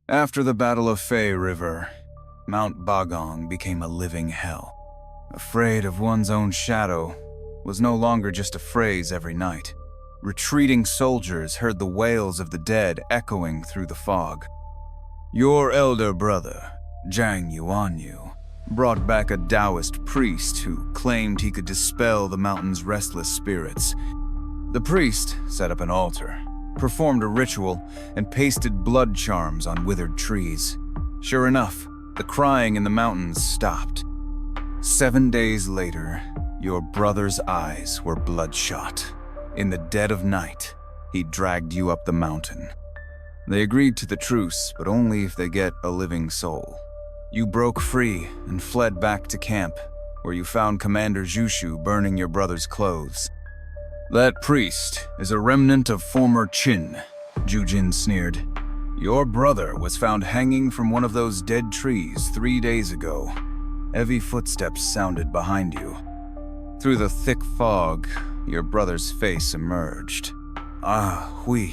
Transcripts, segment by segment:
After the Battle of Fei River, Mount Bagong became a living hell. Afraid of one's own shadow was no longer just a phrase every night. Retreating soldiers heard the wails of the dead echoing through the fog. Your elder brother, Zhang Yuanyu, brought back a Taoist priest who claimed he could dispel the mountain's restless spirits. The priest set up an altar, performed a ritual, and pasted blood charms on withered trees. Sure enough, the crying in the mountains stopped. 7 days later, your brother's eyes were bloodshot. In the dead of night, he dragged you up the mountain. They agreed to the truce, but only if they get a living soul. You broke free and fled back to camp, where you found Commander Zhushu burning your brother's clothes. That priest is a remnant of former Qin, Jujin sneered. Your brother was found hanging from one of those dead trees 3 days ago. Heavy footsteps sounded behind you. Through the thick fog, your brother's face emerged. Ah, Hui,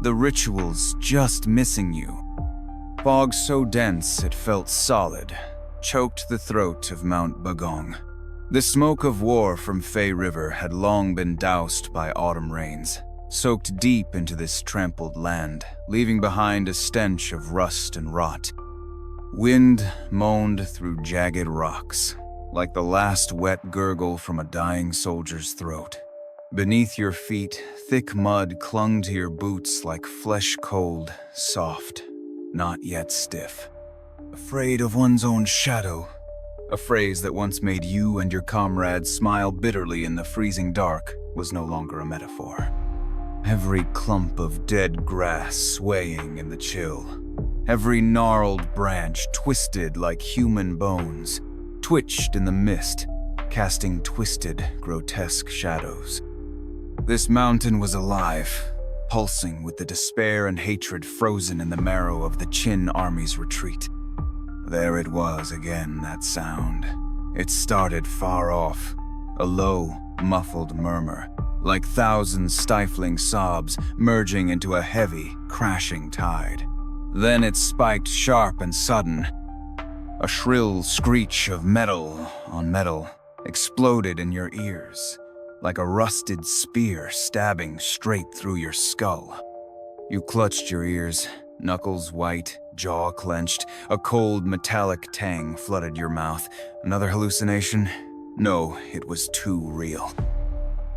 the ritual's just missing you. Fog so dense it felt solid, choked the throat of Mount Bagong. The smoke of war from Fei River had long been doused by autumn rains, soaked deep into this trampled land, leaving behind a stench of rust and rot. Wind moaned through jagged rocks, like the last wet gurgle from a dying soldier's throat. Beneath your feet, thick mud clung to your boots like flesh cold, soft, not yet stiff. Afraid of one's own shadow, a phrase that once made you and your comrades smile bitterly in the freezing dark, was no longer a metaphor. Every clump of dead grass swaying in the chill, every gnarled branch twisted like human bones, twitched in the mist, casting twisted, grotesque shadows. This mountain was alive, pulsing with the despair and hatred frozen in the marrow of the Qin army's retreat. There it was again, that sound. It started far off, a low, muffled murmur, like thousands stifling sobs merging into a heavy, crashing tide. Then it spiked sharp and sudden. A shrill screech of metal on metal exploded in your ears, like a rusted spear stabbing straight through your skull. You clutched your ears, knuckles white, jaw clenched. A cold metallic tang flooded your mouth. Another hallucination? No, it was too real.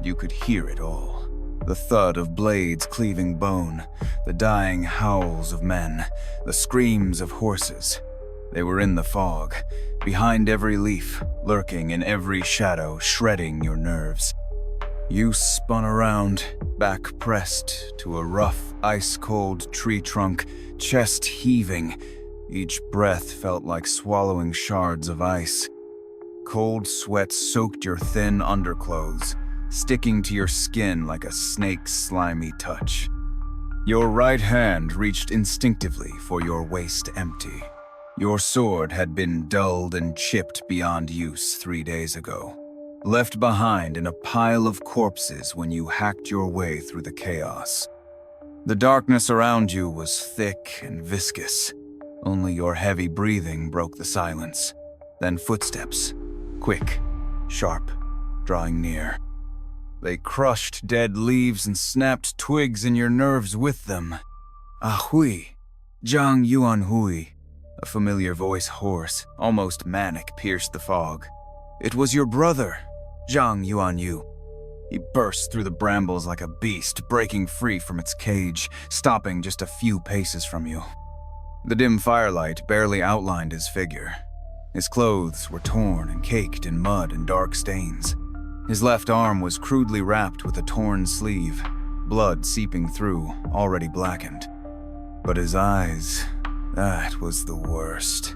You could hear it all. The thud of blades cleaving bone, the dying howls of men, the screams of horses. They were in the fog, behind every leaf, lurking in every shadow, shredding your nerves. You spun around, back pressed to a rough, ice-cold tree trunk, chest heaving. Each breath felt like swallowing shards of ice. Cold sweat soaked your thin underclothes, sticking to your skin like a snake's slimy touch. Your right hand reached instinctively for your waist empty. Your sword had been dulled and chipped beyond use 3 days ago, left behind in a pile of corpses when you hacked your way through the chaos. The darkness around you was thick and viscous. Only your heavy breathing broke the silence. Then footsteps, quick, sharp, drawing near. They crushed dead leaves and snapped twigs in your nerves with them. Ah Hui, Zhang Yuan Hui. A familiar voice, hoarse, almost manic, pierced the fog. It was your brother, Zhang Yuanyu. He burst through the brambles like a beast, breaking free from its cage, stopping just a few paces from you. The dim firelight barely outlined his figure. His clothes were torn and caked in mud and dark stains. His left arm was crudely wrapped with a torn sleeve, blood seeping through, already blackened. But his eyes, that was the worst.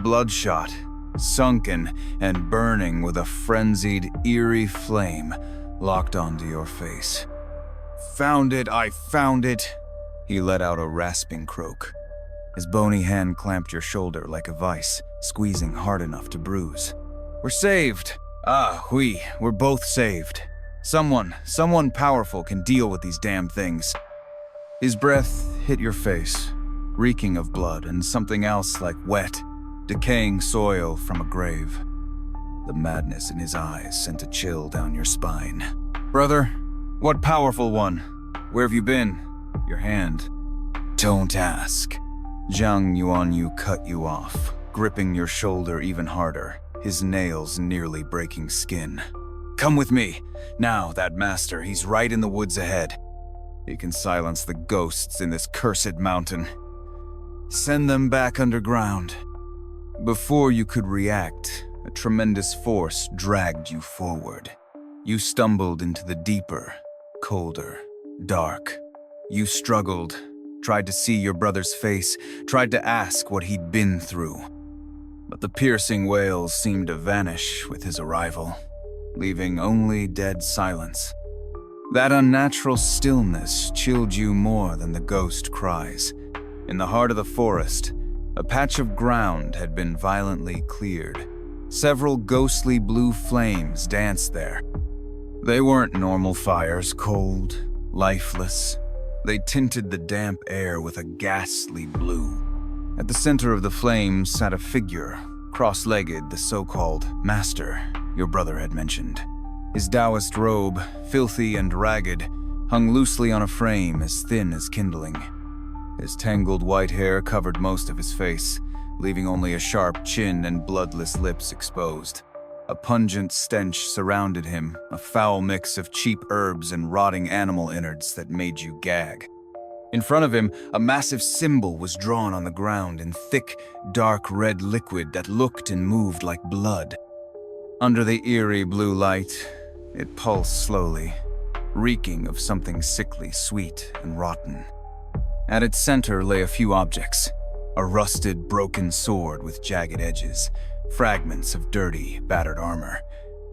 Bloodshot, sunken, and burning with a frenzied, eerie flame locked onto your face. Found it, I found it. He let out a rasping croak. His bony hand clamped your shoulder like a vice, squeezing hard enough to bruise. We're saved. Ah, we're both saved. Someone powerful can deal with these damn things. His breath hit your face, reeking of blood and something else like wet, decaying soil from a grave. The madness in his eyes sent a chill down your spine. "Brother, what powerful one? Where have you been? Your hand." "Don't ask." Zhang Yuanyu cut you off, gripping your shoulder even harder, his nails nearly breaking skin. "Come with me. Now, that master, he's right in the woods ahead. He can silence the ghosts in this cursed mountain. Send them back underground." Before you could react, a tremendous force dragged you forward. You stumbled into the deeper, colder, dark. You struggled, tried to see your brother's face, tried to ask what he'd been through. But the piercing wails seemed to vanish with his arrival, leaving only dead silence. That unnatural stillness chilled you more than the ghost cries. In the heart of the forest, a patch of ground had been violently cleared. Several ghostly blue flames danced there. They weren't normal fires, cold, lifeless. They tinted the damp air with a ghastly blue. At the center of the flames sat a figure, cross-legged, the so-called master your brother had mentioned. His Taoist robe, filthy and ragged, hung loosely on a frame as thin as kindling. His tangled white hair covered most of his face, leaving only a sharp chin and bloodless lips exposed. A pungent stench surrounded him, a foul mix of cheap herbs and rotting animal innards that made you gag. In front of him, a massive symbol was drawn on the ground in thick, dark red liquid that looked and moved like blood. Under the eerie blue light, it pulsed slowly, reeking of something sickly, sweet, and rotten. At its center lay a few objects: a rusted, broken sword with jagged edges, fragments of dirty, battered armor,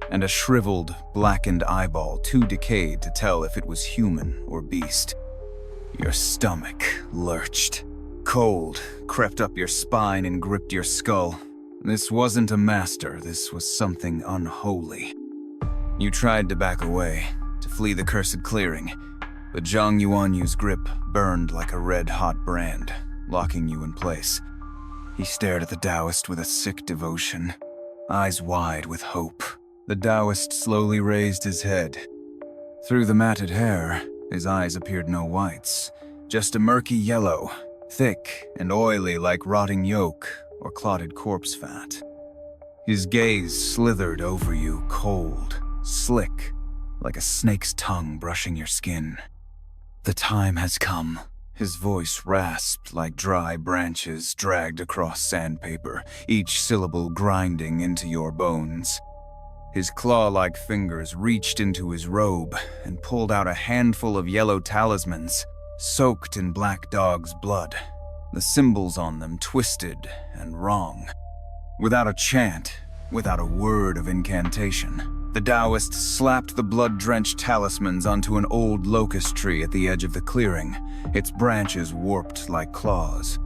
and a shriveled, blackened eyeball too decayed to tell if it was human or beast. Your stomach lurched. Cold crept up your spine and gripped your skull. This wasn't a master, this was something unholy. You tried to back away, to flee the cursed clearing, but Zhang Yuanyu's grip burned like a red-hot brand, locking you in place. He stared at the Taoist with a sick devotion, eyes wide with hope. The Taoist slowly raised his head. Through the matted hair, his eyes appeared no whites, just a murky yellow, thick and oily like rotting yolk or clotted corpse fat. His gaze slithered over you, cold, slick, like a snake's tongue brushing your skin. "The time has come." His voice rasped like dry branches dragged across sandpaper, each syllable grinding into your bones. His claw-like fingers reached into his robe and pulled out a handful of yellow talismans, soaked in Black Dog's blood, the symbols on them twisted and wrong. Without a chant, without a word of incantation, the Taoist slapped the blood-drenched talismans onto an old locust tree at the edge of the clearing, its branches warped like claws.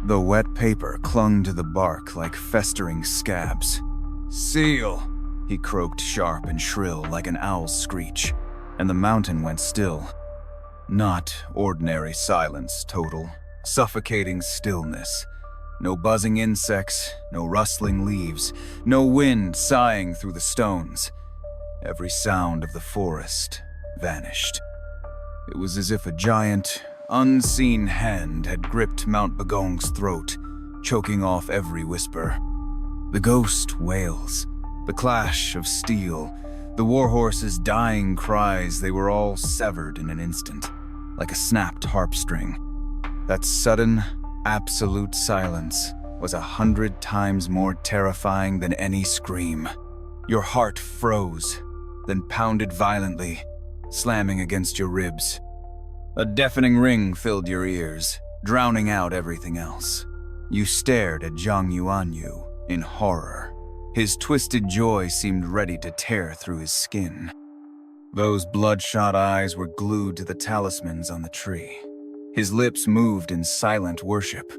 The wet paper clung to the bark like festering scabs. "Seal!" he croaked sharp and shrill like an owl's screech, and the mountain went still. Not ordinary silence, total, suffocating stillness. No buzzing insects, no rustling leaves, no wind sighing through the stones. Every sound of the forest vanished. It was as if a giant, unseen hand had gripped Mount Bagong's throat, choking off every whisper. The ghost wails, the clash of steel, the warhorse's dying cries, they were all severed in an instant, like a snapped harp string. That sudden, absolute silence was 100 times more terrifying than any scream. Your heart froze, then pounded violently, slamming against your ribs. A deafening ring filled your ears, drowning out everything else. You stared at Zhang Yuanyu in horror. His twisted joy seemed ready to tear through his skin. Those bloodshot eyes were glued to the talismans on the tree. His lips moved in silent worship.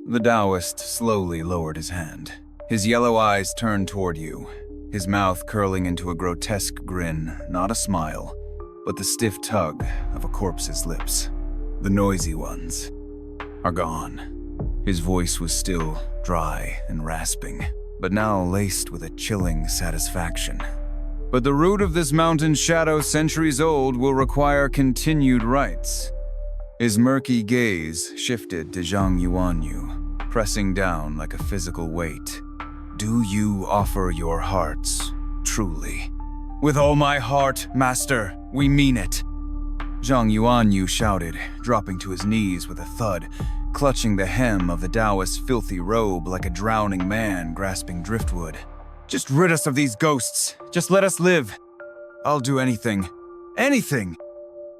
The Taoist slowly lowered his hand. His yellow eyes turned toward you, his mouth curling into a grotesque grin, not a smile, but the stiff tug of a corpse's lips. The noisy ones. are gone. His voice was still dry and rasping, but now laced with a chilling satisfaction. But the root of this mountain shadow, centuries old, will require continued rites. His murky gaze shifted to Zhang Yuanyu, pressing down like a physical weight. Do you offer your hearts, truly? With all my heart, master, we mean it. Zhang Yuanyu shouted, dropping to his knees with a thud, clutching the hem of the Taoist's filthy robe like a drowning man grasping driftwood. Just rid us of these ghosts. Just let us live. I'll do anything. Anything!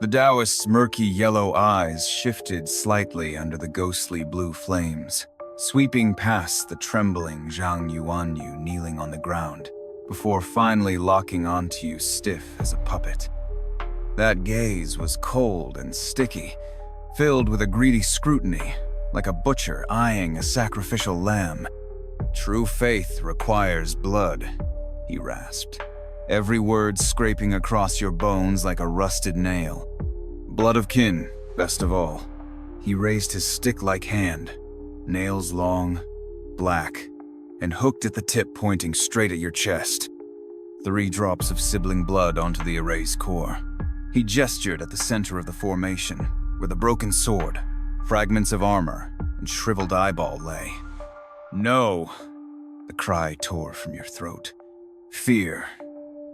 The Taoist's murky yellow eyes shifted slightly under the ghostly blue flames, sweeping past the trembling Zhang Yuanyu kneeling on the ground, before finally locking onto you stiff as a puppet. That gaze was cold and sticky, filled with a greedy scrutiny, like a butcher eyeing a sacrificial lamb. True faith requires blood, he rasped, every word scraping across your bones like a rusted nail. Blood of kin, best of all. He raised his stick-like hand, nails long, black, and hooked at the tip pointing straight at your chest. 3 drops of sibling blood onto the erased core. He gestured at the center of the formation, where the broken sword, fragments of armor, and shriveled eyeball lay. No! The cry tore from your throat. Fear,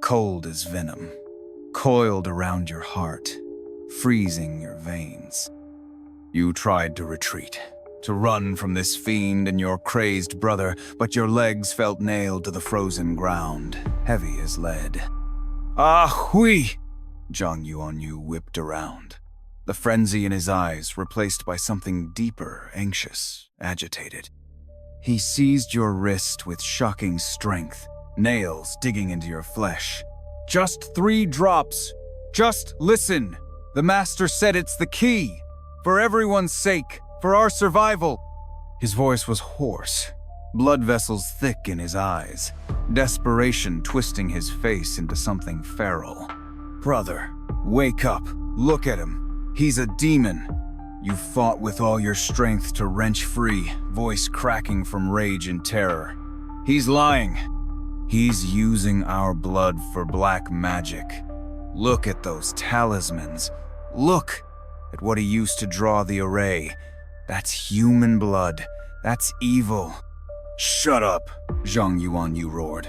cold as venom, coiled around your heart, freezing your veins. You tried to retreat, to run from this fiend and your crazed brother, but your legs felt nailed to the frozen ground, heavy as lead. Ah, hui! Zhang Yuanyu whipped around, the frenzy in his eyes replaced by something deeper, anxious, agitated. He seized your wrist with shocking strength, nails digging into your flesh. Just 3 drops. Just listen. The master said it's the key. For everyone's sake, for our survival. His voice was hoarse, blood vessels thick in his eyes, desperation twisting his face into something feral. Brother, wake up. Look at him. He's a demon. You fought with all your strength to wrench free, voice cracking from rage and terror. He's lying. He's using our blood for black magic. Look at those talismans. Look at what he used to draw the array. That's human blood. That's evil. Shut up, Zhang Yuanyu roared.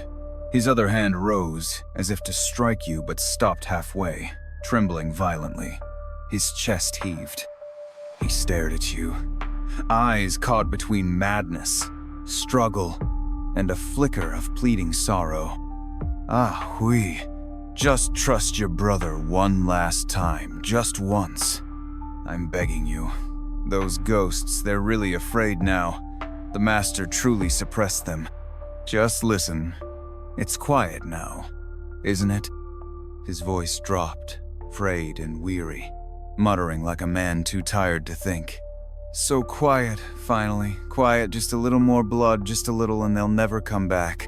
His other hand rose, as if to strike you, but stopped halfway, trembling violently. His chest heaved. He stared at you, eyes caught between madness, struggle, and a flicker of pleading sorrow. Ah, hui, just trust your brother one last time, just once. I'm begging you. Those ghosts, they're really afraid now. The master truly suppressed them. Just listen. It's quiet now, isn't it? His voice dropped, frayed and weary, muttering like a man too tired to think. So quiet, finally. Quiet, just a little more blood, just a little, and they'll never come back.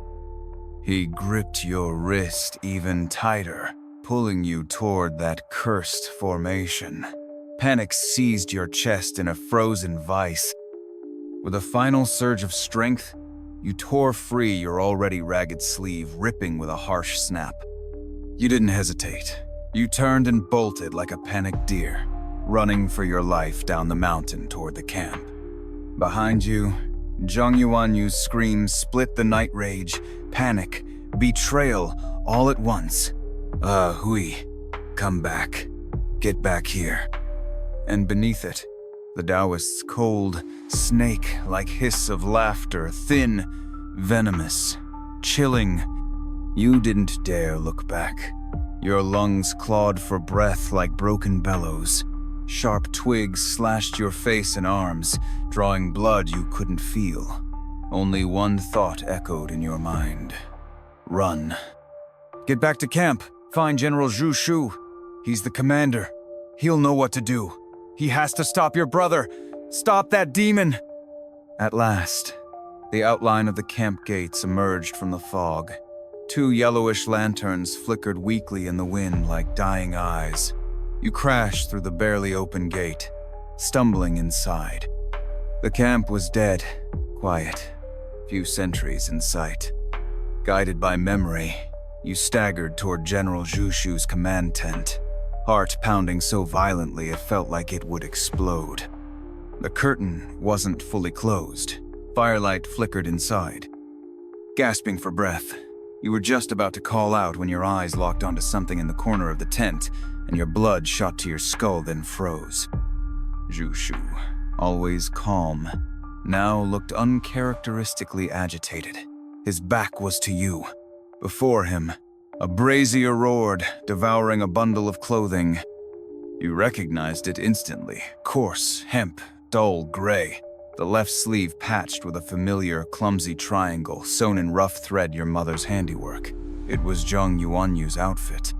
He gripped your wrist even tighter, pulling you toward that cursed formation. Panic seized your chest in a frozen vice. With a final surge of strength, you tore free your already ragged sleeve, ripping with a harsh snap. You didn't hesitate. You turned and bolted like a panicked deer, running for your life down the mountain toward the camp. Behind you, Zhang Yuanyu's screams split the night rage, panic, betrayal, all at once. Hui, come back. Get back here. And beneath it, the Taoist's cold, snake-like hiss of laughter, thin, venomous, chilling. You didn't dare look back. Your lungs clawed for breath like broken bellows. Sharp twigs slashed your face and arms, drawing blood you couldn't feel. Only one thought echoed in your mind. Run. Get back to camp. Find General Zhu Shu. He's the commander. He'll know what to do. He has to stop your brother. Stop that demon. At last, the outline of the camp gates emerged from the fog. 2 yellowish lanterns flickered weakly in the wind like dying eyes. You crashed through the barely open gate, stumbling inside. The camp was dead, quiet, few sentries in sight. Guided by memory, you staggered toward General Zhu Shu's command tent, heart pounding so violently it felt like it would explode. The curtain wasn't fully closed. Firelight flickered inside. Gasping for breath, you were just about to call out when your eyes locked onto something in the corner of the tent, and your blood shot to your skull, then froze. Zhu Shu, always calm, now looked uncharacteristically agitated. His back was to you. Before him, a brazier roared, devouring a bundle of clothing. You recognized it instantly. Coarse, hemp, dull gray. The left sleeve patched with a familiar, clumsy triangle sewn in rough thread, your mother's handiwork. It was Zhang Yuanyu's outfit.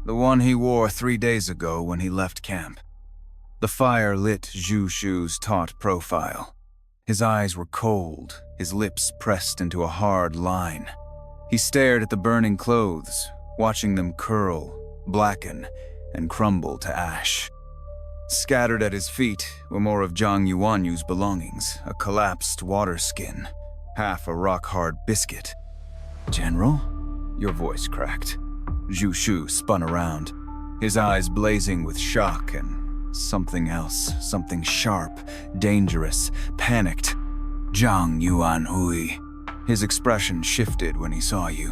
The one he wore 3 days ago when he left camp. The fire lit Zhu Shu's taut profile. His eyes were cold, his lips pressed into a hard line. He stared at the burning clothes, watching them curl, blacken, and crumble to ash. Scattered at his feet were more of Zhang Yuanyu's belongings, a collapsed water skin, half a rock-hard biscuit. "General?" Your voice cracked. Zhu Shu spun around, his eyes blazing with shock and something else, something sharp, dangerous, panicked. "Zhang Yuanhui." His expression shifted when he saw you.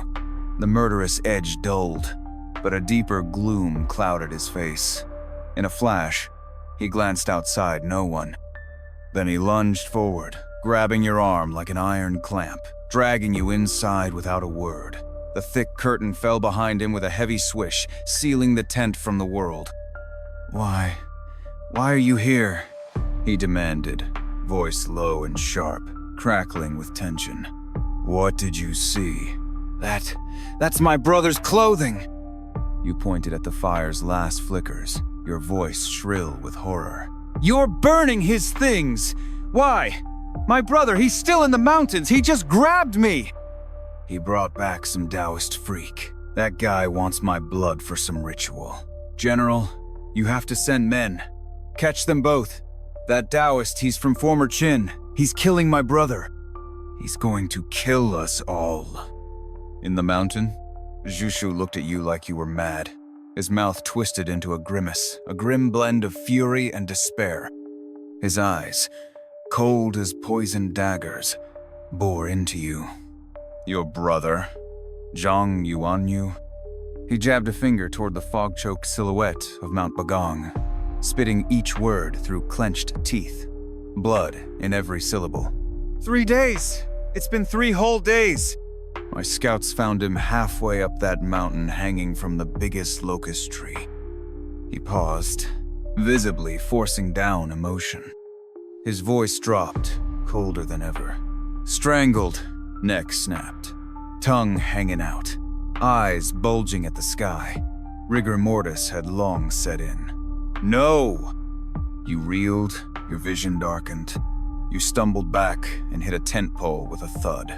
The murderous edge dulled, but a deeper gloom clouded his face. In a flash, he glanced outside, no one. Then he lunged forward, grabbing your arm like an iron clamp, dragging you inside without a word. The thick curtain fell behind him with a heavy swish, sealing the tent from the world. Why are you here?" he demanded, voice low and sharp, crackling with tension. "What did you see?" That's my brother's clothing!" You pointed at the fire's last flickers, your voice shrill with horror. "You're burning his things! Why? My brother, he's still in the mountains! He just grabbed me!" "He brought back some Taoist freak. That guy wants my blood for some ritual. General, you have to send men. Catch them both. That Taoist, he's from former Qin. He's killing my brother. He's going to kill us all." In the mountain, Zhu Shu looked at you like you were mad. His mouth twisted into a grimace, a grim blend of fury and despair. His eyes, cold as poisoned daggers, bore into you. "Your brother, Zhang Yuanyu?" He jabbed a finger toward the fog-choked silhouette of Mount Bagong, spitting each word through clenched teeth, blood in every syllable. 3 days! It's been 3 whole days! My scouts found him halfway up that mountain, hanging from the biggest locust tree. He paused, visibly forcing down emotion. His voice dropped, colder than ever. Strangled, neck snapped, tongue hanging out, eyes bulging at the sky. Rigor mortis had long set in. "No!" You reeled, your vision darkened. You stumbled back and hit a tent pole with a thud.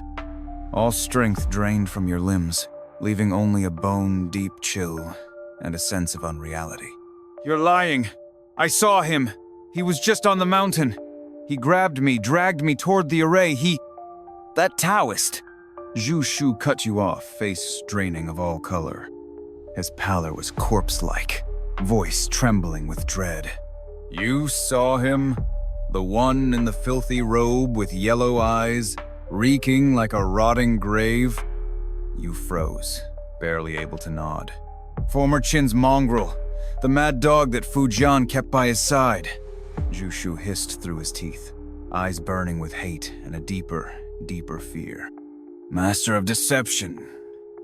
All strength drained from your limbs, leaving only a bone-deep chill and a sense of unreality. "You're lying! I saw him! He was just on the mountain! He grabbed me, dragged me toward the array, That Taoist!" Zhu Shu cut you off, face draining of all color. His pallor was corpse-like, voice trembling with dread. "You saw him? The one in the filthy robe with yellow eyes, reeking like a rotting grave?" You froze, barely able to nod. "Former Qin's mongrel, the mad dog that Fu Jian kept by his side," Zhu Shu hissed through his teeth, eyes burning with hate and a deeper, deeper fear. "Master of deception,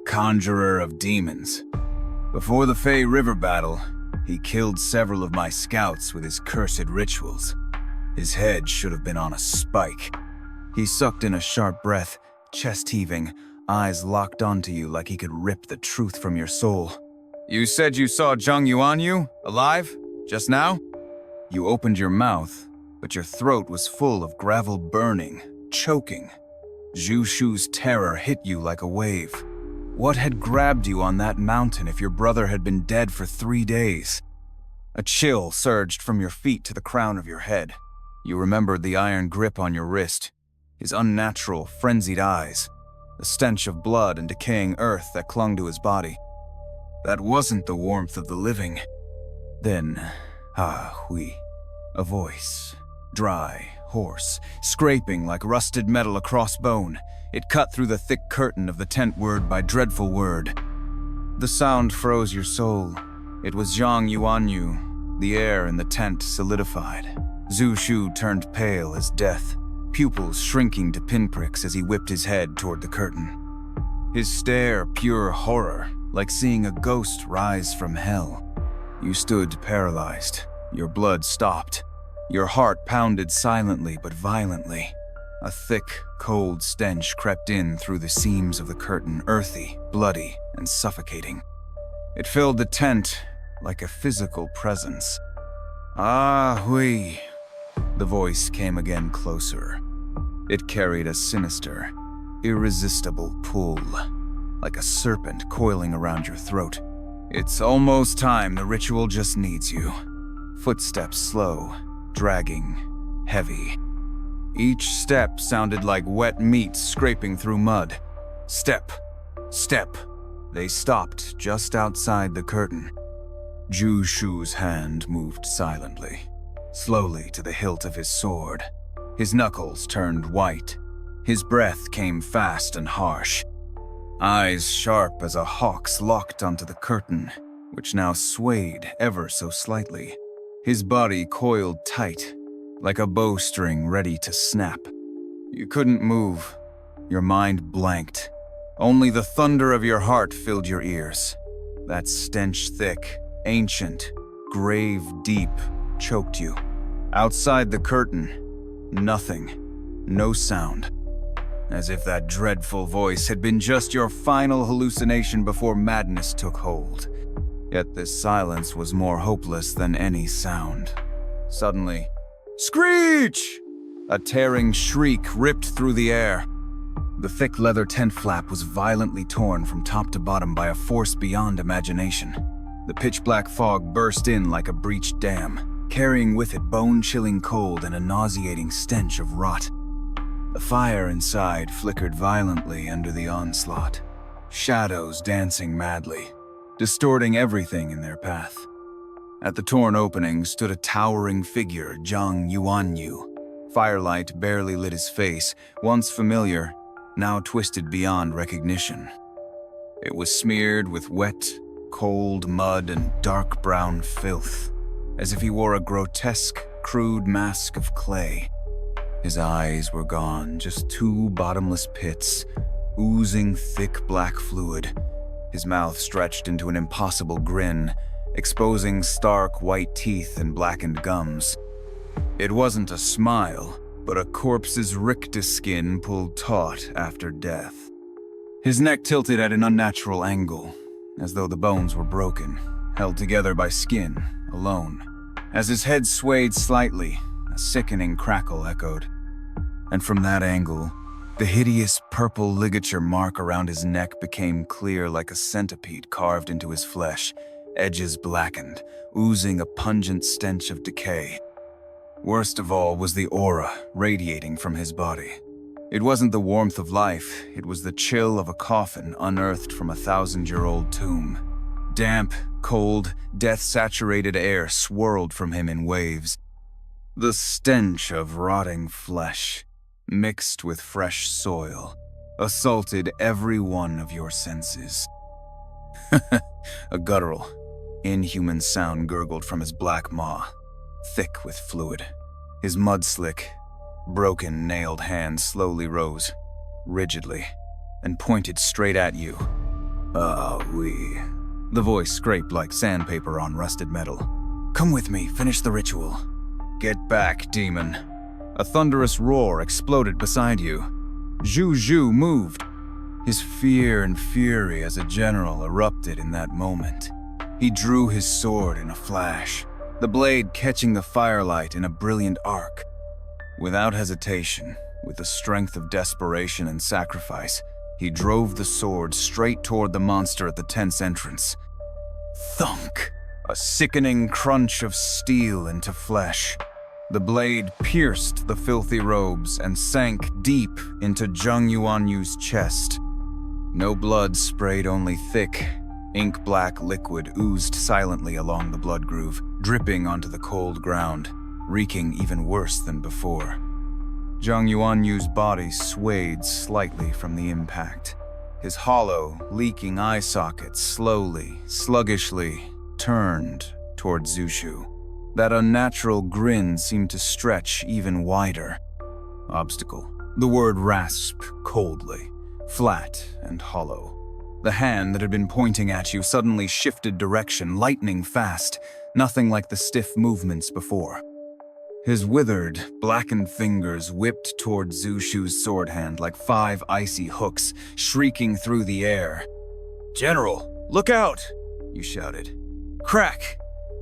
conjurer of demons. Before the Fei River battle, he killed several of my scouts with his cursed rituals. His head should have been on a spike." He sucked in a sharp breath, chest heaving, eyes locked onto you like he could rip the truth from your soul. "You said you saw Zhang Yuanyu, alive, just now?" You opened your mouth, but your throat was full of gravel burning, choking. Zhu Shu's terror hit you like a wave. What had grabbed you on that mountain if your brother had been dead for 3 days? A chill surged from your feet to the crown of your head. You remembered the iron grip on your wrist, his unnatural, frenzied eyes, the stench of blood and decaying earth that clung to his body. That wasn't the warmth of the living. Then, oui, a voice, dry, hoarse, scraping like rusted metal across bone. It cut through the thick curtain of the tent word by dreadful word. The sound froze your soul. It was Zhang Yuanyu. The air in the tent solidified. Zhu Shu turned pale as death, pupils shrinking to pinpricks as he whipped his head toward the curtain. His stare pure horror, like seeing a ghost rise from hell. You stood paralyzed. Your blood stopped. Your heart pounded silently but violently. A thick, cold stench crept in through the seams of the curtain, earthy, bloody, and suffocating. It filled the tent like a physical presence. Oui. The voice came again closer. It carried a sinister, irresistible pull, like a serpent coiling around your throat. It's almost time. The ritual just needs you. Footsteps slow, dragging, heavy. Each step sounded like wet meat scraping through mud. Step, step. They stopped just outside the curtain. Zhu Shu's hand moved silently, slowly to the hilt of his sword. His knuckles turned white. His breath came fast and harsh. Eyes sharp as a hawk's locked onto the curtain, which now swayed ever so slightly. His body coiled tight, like a bowstring ready to snap. You couldn't move. Your mind blanked. Only the thunder of your heart filled your ears. That stench thick, ancient, grave deep, choked you. Outside the curtain, nothing, no sound. As if that dreadful voice had been just your final hallucination before madness took hold. Yet this silence was more hopeless than any sound. Suddenly, screech! A tearing shriek ripped through the air. The thick leather tent flap was violently torn from top to bottom by a force beyond imagination. The pitch-black fog burst in like a breached dam, carrying with it bone-chilling cold and a nauseating stench of rot. The fire inside flickered violently under the onslaught, shadows dancing madly, distorting everything in their path. At the torn opening stood a towering figure, Zhang Yuanyu. Firelight barely lit his face, once familiar, now twisted beyond recognition. It was smeared with wet, cold mud and dark brown filth, as if he wore a grotesque, crude mask of clay. His eyes were gone, just two bottomless pits, oozing thick black fluid. His mouth stretched into an impossible grin, exposing stark white teeth and blackened gums. It wasn't a smile, but a corpse's rictus skin pulled taut after death. His neck tilted at an unnatural angle, as though the bones were broken, held together by skin alone. As his head swayed slightly, a sickening crackle echoed. And from that angle, the hideous purple ligature mark around his neck became clear like a centipede carved into his flesh, edges blackened, oozing a pungent stench of decay. Worst of all was the aura radiating from his body. It wasn't the warmth of life, it was the chill of a coffin unearthed from a 1,000-year-old tomb. Damp, cold, death-saturated air swirled from him in waves. The stench of rotting flesh, mixed with fresh soil, assaulted every one of your senses. A guttural, inhuman sound gurgled from his black maw, thick with fluid. His mud-slick, broken, nailed hand slowly rose, rigidly, and pointed straight at you. Oui. The voice scraped like sandpaper on rusted metal. Come with me, finish the ritual. Get back, demon. A thunderous roar exploded beside you. Zhu Zhu moved. His fear and fury as a general erupted in that moment. He drew his sword in a flash, the blade catching the firelight in a brilliant arc. Without hesitation, with the strength of desperation and sacrifice, he drove the sword straight toward the monster at the tent's entrance. Thunk! A sickening crunch of steel into flesh. The blade pierced the filthy robes and sank deep into Zhang Yuanyu's chest. No blood sprayed, only thick, ink-black liquid oozed silently along the blood groove, dripping onto the cold ground, reeking even worse than before. Zhang Yuanyu's body swayed slightly from the impact. His hollow, leaking eye sockets slowly, sluggishly turned toward Zushu. That unnatural grin seemed to stretch even wider. Obstacle. The word rasped coldly, flat and hollow. The hand that had been pointing at you suddenly shifted direction, lightning fast, nothing like the stiff movements before. His withered, blackened fingers whipped toward Zushu's sword hand like 5 icy hooks, shrieking through the air. "General, look out!" you shouted. Crack!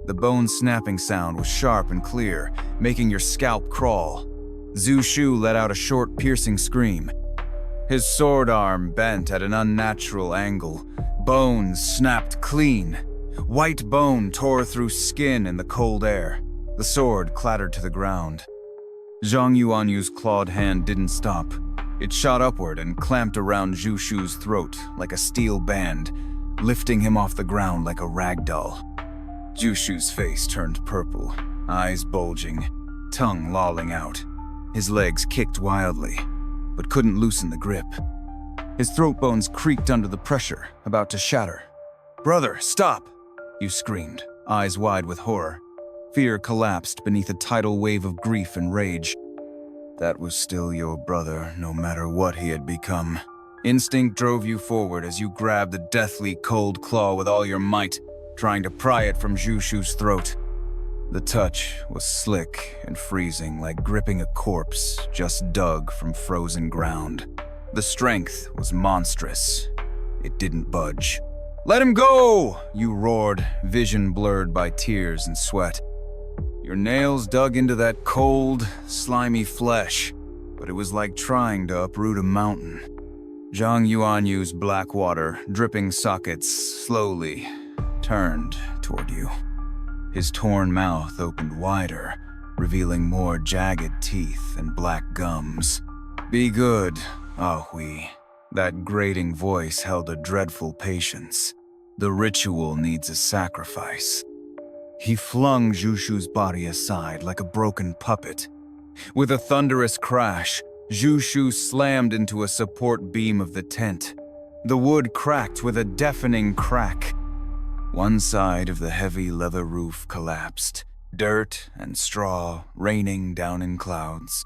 The bone-snapping sound was sharp and clear, making your scalp crawl. Zushu let out a short, piercing scream. His sword arm bent at an unnatural angle. Bones snapped clean. White bone tore through skin in the cold air. The sword clattered to the ground. Zhang Yuanyu's clawed hand didn't stop. It shot upward and clamped around Zushu's throat like a steel band, lifting him off the ground like a rag doll. Jushu's face turned purple, eyes bulging, tongue lolling out. His legs kicked wildly, but couldn't loosen the grip. His throat bones creaked under the pressure, about to shatter. "Brother, stop!" you screamed, eyes wide with horror. Fear collapsed beneath a tidal wave of grief and rage. That was still your brother, no matter what he had become. Instinct drove you forward as you grabbed the deathly cold claw with all your might, trying to pry it from Jushu's throat. The touch was slick and freezing, like gripping a corpse just dug from frozen ground. The strength was monstrous. It didn't budge. "Let him go!" you roared, vision blurred by tears and sweat. Your nails dug into that cold, slimy flesh, but it was like trying to uproot a mountain. Zhang Yuanyu's black water, dripping sockets, slowly turned toward you. His torn mouth opened wider, revealing more jagged teeth and black gums. "Be good, Ahui." That grating voice held a dreadful patience. "The ritual needs a sacrifice." He flung Jushu's body aside like a broken puppet. With a thunderous crash, Jushu slammed into a support beam of the tent. The wood cracked with a deafening crack. One side of the heavy leather roof collapsed, dirt and straw raining down in clouds.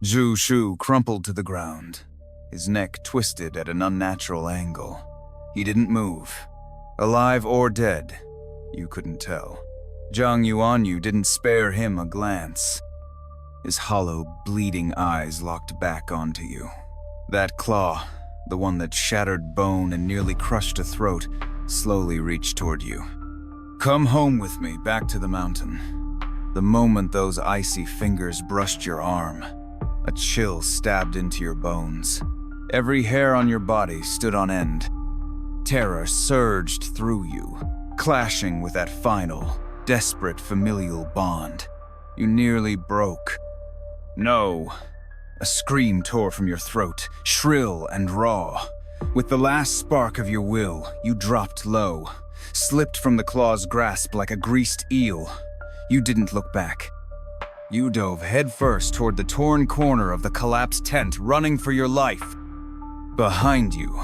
Jushu crumpled to the ground, his neck twisted at an unnatural angle. He didn't move. Alive or dead, you couldn't tell. Zhang Yuanyu didn't spare him a glance. His hollow, bleeding eyes locked back onto you. That claw, the one that shattered bone and nearly crushed a throat, slowly reached toward you. "Come home with me, back to the mountain." The moment those icy fingers brushed your arm, a chill stabbed into your bones. Every hair on your body stood on end. Terror surged through you, clashing with that final, desperate familial bond. You nearly broke. "No." A scream tore from your throat, shrill and raw. With the last spark of your will, you dropped low, slipped from the claw's grasp like a greased eel. You didn't look back. You dove headfirst toward the torn corner of the collapsed tent, running for your life. Behind you,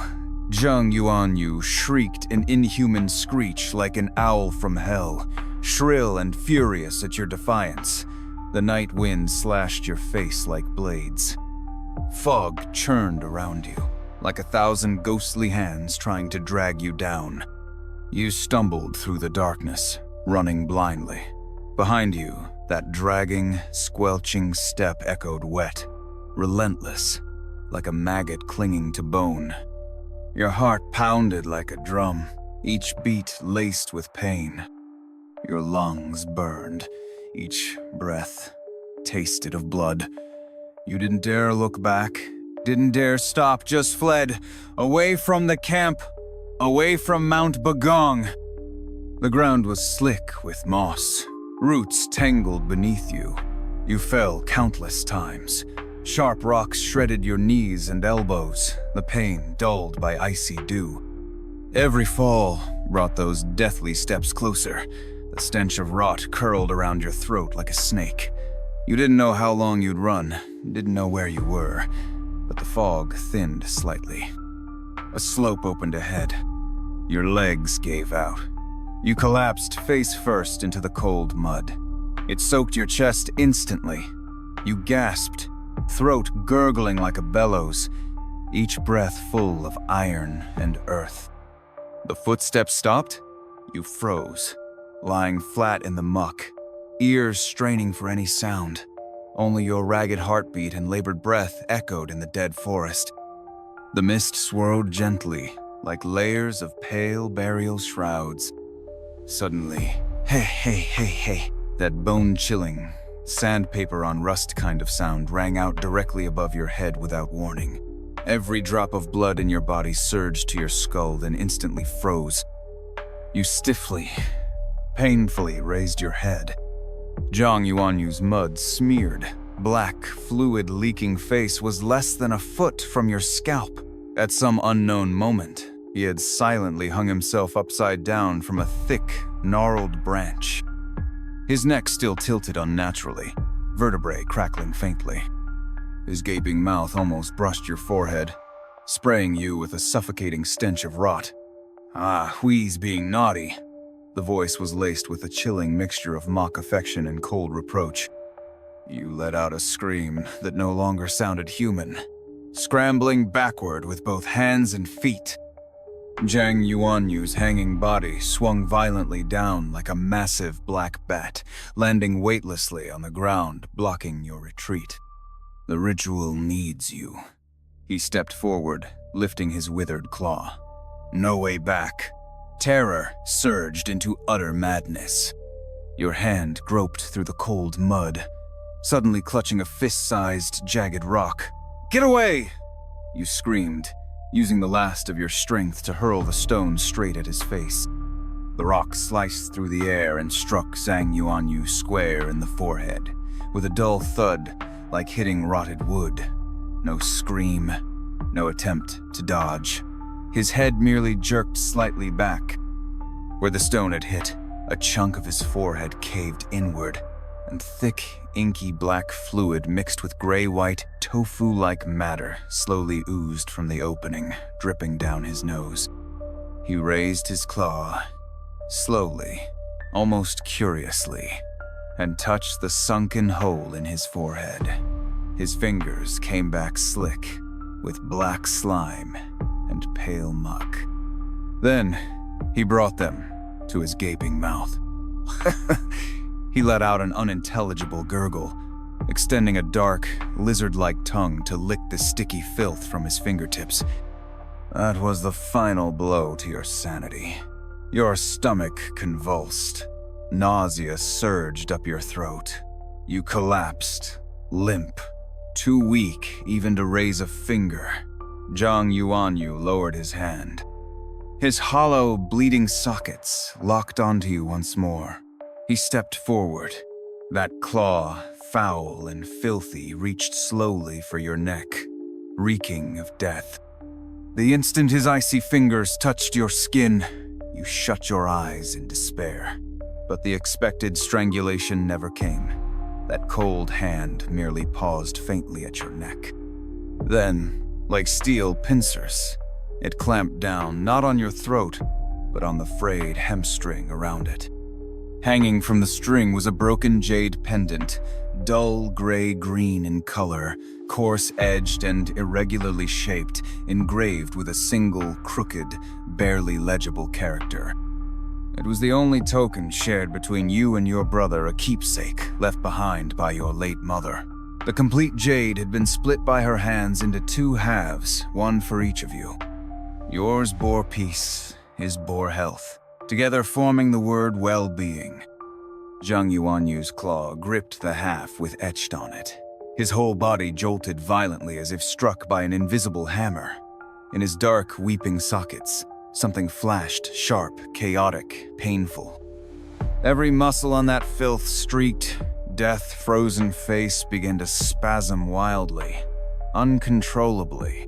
Zhang Yuanyu shrieked an inhuman screech like an owl from hell, shrill and furious at your defiance. The night wind slashed your face like blades. Fog churned around you, like 1,000 ghostly hands trying to drag you down. You stumbled through the darkness, running blindly. Behind you, that dragging, squelching step echoed wet, relentless, like a maggot clinging to bone. Your heart pounded like a drum, each beat laced with pain. Your lungs burned, each breath tasted of blood. You didn't dare look back, didn't dare stop, just fled, away from the camp, away from Mount Bagong. The ground was slick with moss, roots tangled beneath you. You fell countless times. Sharp rocks shredded your knees and elbows, the pain dulled by icy dew. Every fall brought those deathly steps closer. The stench of rot curled around your throat like a snake. You didn't know how long you'd run, didn't know where you were, but the fog thinned slightly. A slope opened ahead. Your legs gave out. You collapsed face first into the cold mud. It soaked your chest instantly. You gasped, throat gurgling like a bellows, each breath full of iron and earth. The footsteps stopped. You froze, lying flat in the muck, ears straining for any sound. Only your ragged heartbeat and labored breath echoed in the dead forest. The mist swirled gently, like layers of pale burial shrouds. Suddenly, hey, that bone-chilling, sandpaper on rust kind of sound rang out directly above your head without warning. Every drop of blood in your body surged to your skull, then instantly froze. You stiffly, painfully raised your head. Zhang Yuanyu's mud-smeared, black, fluid-leaking face was less than a foot from your scalp. At some unknown moment, he had silently hung himself upside down from a thick, gnarled branch. His neck still tilted unnaturally, vertebrae crackling faintly. His gaping mouth almost brushed your forehead, spraying you with a suffocating stench of rot. Ah, Hui's being naughty. The voice was laced with a chilling mixture of mock affection and cold reproach. You let out a scream that no longer sounded human, scrambling backward with both hands and feet. Zhang Yuanyu's hanging body swung violently down like a massive black bat, landing weightlessly on the ground, blocking your retreat. The ritual needs you. He stepped forward, lifting his withered claw. No way back. Terror surged into utter madness. Your hand groped through the cold mud, suddenly clutching a fist-sized, jagged rock. "Get away!" You screamed, using the last of your strength to hurl the stone straight at his face. The rock sliced through the air and struck Zhang Yuanyu square in the forehead, with a dull thud like hitting rotted wood. No scream, no attempt to dodge. His head merely jerked slightly back. Where the stone had hit, a chunk of his forehead caved inward, and thick, inky black fluid mixed with gray-white, tofu-like matter slowly oozed from the opening, dripping down his nose. He raised his claw, slowly, almost curiously, and touched the sunken hole in his forehead. His fingers came back slick, with black slime and pale muck. Then, he brought them to his gaping mouth. He let out an unintelligible gurgle, extending a dark, lizard-like tongue to lick the sticky filth from his fingertips. That was the final blow to your sanity. Your stomach convulsed. Nausea surged up your throat. You collapsed, limp, too weak even to raise a finger. Zhang Yuanyu lowered his hand. His hollow, bleeding sockets locked onto you once more. He stepped forward. That claw, foul and filthy, reached slowly for your neck, reeking of death. The instant his icy fingers touched your skin, you shut your eyes in despair. But the expected strangulation never came. That cold hand merely paused faintly at your neck. Then, like steel pincers, it clamped down not on your throat, but on the frayed hemstring around it. Hanging from the string was a broken jade pendant, dull gray-green in color, coarse-edged and irregularly shaped, engraved with a single, crooked, barely legible character. It was the only token shared between you and your brother, a keepsake left behind by your late mother. The complete jade had been split by her hands into two halves, one for each of you. Yours bore peace, his bore health, together forming the word well-being. Zhang Yuanyu's claw gripped the half with etched on it. His whole body jolted violently as if struck by an invisible hammer. In his dark, weeping sockets, something flashed, sharp, chaotic, painful. Every muscle on that filth streaked, death-frozen face began to spasm wildly, uncontrollably.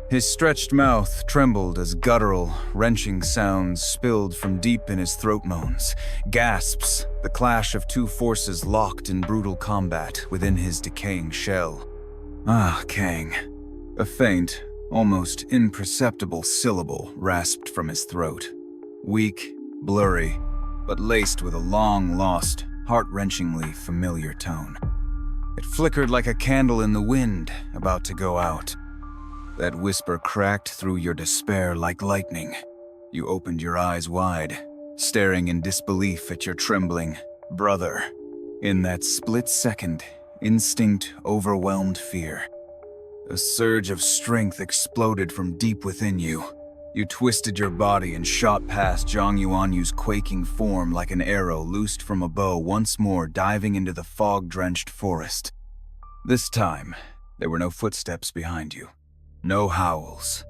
His stretched mouth trembled as guttural, wrenching sounds spilled from deep in his throat moans, gasps, the clash of two forces locked in brutal combat within his decaying shell. "Ah, Kang." A faint, almost imperceptible syllable rasped from his throat. Weak, blurry, but laced with a long-lost, heart-wrenchingly familiar tone. It flickered like a candle in the wind, about to go out. That whisper cracked through your despair like lightning. You opened your eyes wide, staring in disbelief at your trembling brother. In that split second, instinct overwhelmed fear. A surge of strength exploded from deep within you. You twisted your body and shot past Zhang Yuanyu's quaking form like an arrow loosed from a bow, once more diving into the fog-drenched forest. This time, there were no footsteps behind you. No howls.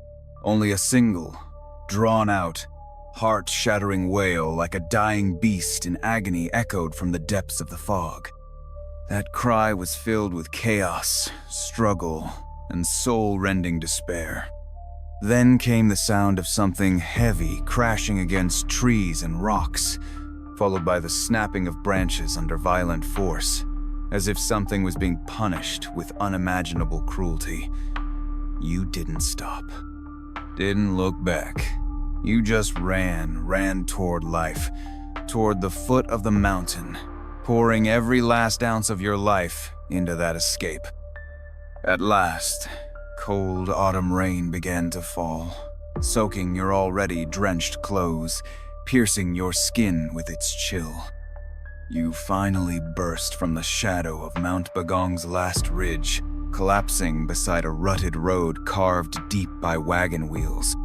Only a single, drawn-out, heart-shattering wail like a dying beast in agony echoed from the depths of the fog. That cry was filled with chaos, struggle, and soul-rending despair. Then came the sound of something heavy crashing against trees and rocks, followed by the snapping of branches under violent force, as if something was being punished with unimaginable cruelty. You didn't stop. Didn't look back. You just ran toward life, toward the foot of the mountain, pouring every last ounce of your life into that escape. At last, cold autumn rain began to fall, soaking your already drenched clothes, piercing your skin with its chill. You finally burst from the shadow of Mount Bagong's last ridge, collapsing beside a rutted road carved deep by wagon wheels.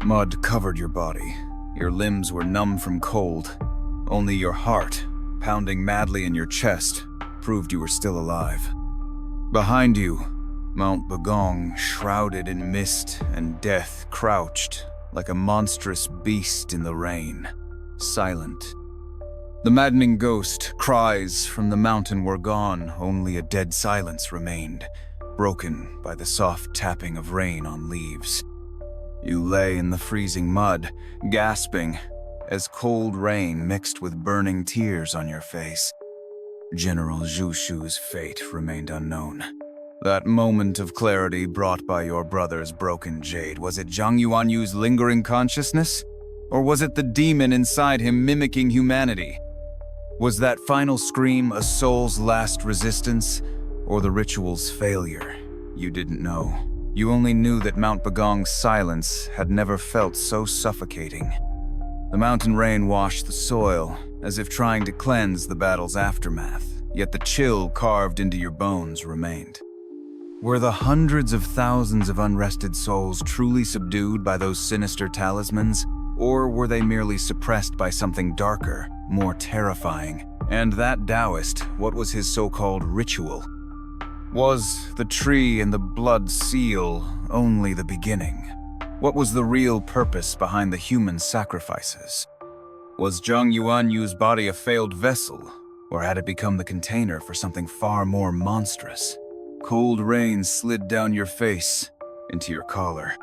Mud covered your body. Your limbs were numb from cold. Only your heart, pounding madly in your chest, proved you were still alive. Behind you, Mount Bagong, shrouded in mist and death, crouched like a monstrous beast in the rain, silent. The maddening ghost cries from the mountain were gone, only a dead silence remained, broken by the soft tapping of rain on leaves. You lay in the freezing mud, gasping, as cold rain mixed with burning tears on your face. General Zhu Shu's fate remained unknown. That moment of clarity brought by your brother's broken jade, was it Zhang Yuanyu's lingering consciousness? Or was it the demon inside him mimicking humanity? Was that final scream a soul's last resistance, or the ritual's failure? You didn't know. You only knew that Mount Bagong's silence had never felt so suffocating. The mountain rain washed the soil, as if trying to cleanse the battle's aftermath, yet the chill carved into your bones remained. Were the hundreds of thousands of unrested souls truly subdued by those sinister talismans, or were they merely suppressed by something darker, more terrifying? And that Taoist, what was his so-called ritual? Was the tree and the blood seal only the beginning? What was the real purpose behind the human sacrifices? Was Zhang Yuanyu's body a failed vessel, or had it become the container for something far more monstrous? Cold rain slid down your face, into your collar.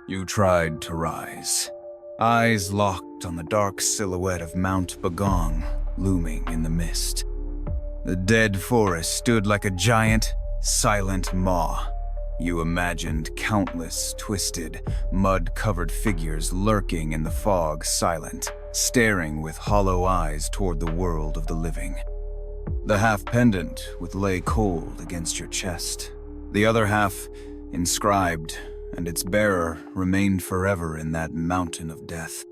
You tried to rise. Eyes locked on the dark silhouette of Mount Bagong looming in the mist. The dead forest stood like a giant, silent maw. You imagined countless twisted, mud-covered figures lurking in the fog, silent, staring with hollow eyes toward the world of the living. The half pendant would lay cold against your chest, the other half inscribed, and its bearer remained forever in that mountain of death.